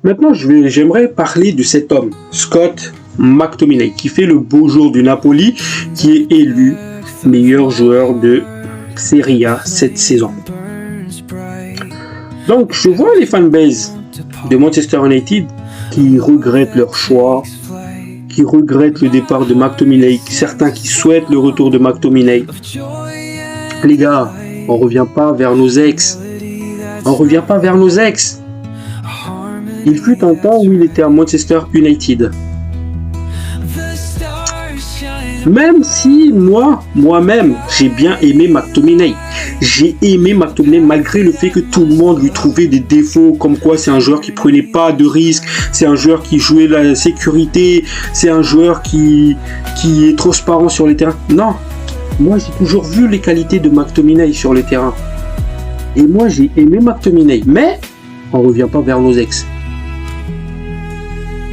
Maintenant, j'aimerais parler de cet homme, Scott McTominay, qui fait le beau jour du Napoli, qui est élu meilleur joueur de Serie A cette saison. Donc, je vois les fanbases de Manchester United qui regrettent leur choix, qui regrettent le départ de McTominay, certains qui souhaitent le retour de McTominay. Les gars, on revient pas vers nos ex. On revient pas vers nos ex. Il fut un temps où il était à Manchester United. Même si moi-même, j'ai bien aimé McTominay. J'ai aimé McTominay malgré le fait que tout le monde lui trouvait des défauts, comme quoi c'est un joueur qui prenait pas de risques, c'est un joueur qui jouait la sécurité, c'est un joueur qui est transparent sur les terrains. Non, moi j'ai toujours vu les qualités de McTominay sur les terrains. Et moi j'ai aimé McTominay, mais on revient pas vers nos ex.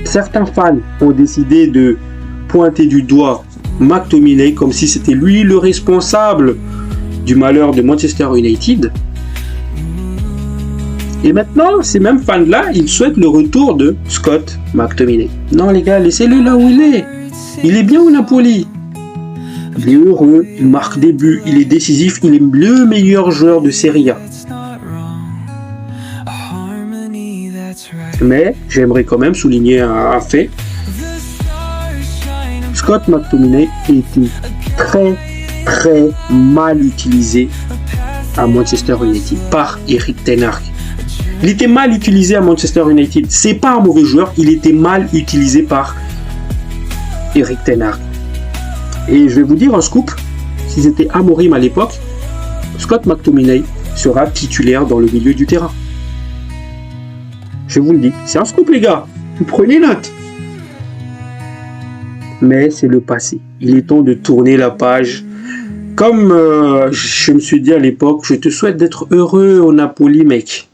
Certains fans ont décidé de pointer du doigt McTominay comme si c'était lui le responsable du malheur de Manchester United. Et maintenant, ces mêmes fans-là, ils souhaitent le retour de Scott McTominay. Non les gars, laissez-le là où il est. Il est bien au Napoli. Il est heureux, il marque des buts, il est décisif, il est le meilleur joueur de Serie A. Mais j'aimerais quand même souligner un fait. Scott McTominay était très mal utilisé à Manchester United par Erik ten Hag. Il était mal utilisé à Manchester United. C'est pas un mauvais joueur, il était mal utilisé par Erik ten Hag. Et je vais vous dire un scoop, si c'était Amorim à l'époque, Scott McTominay sera titulaire dans le milieu du terrain. Je vous le dis, c'est un scoop les gars, vous prenez note. Mais c'est le passé. Il est temps de tourner la page. Comme je me suis dit à l'époque, je te souhaite d'être heureux au Napoli, mec.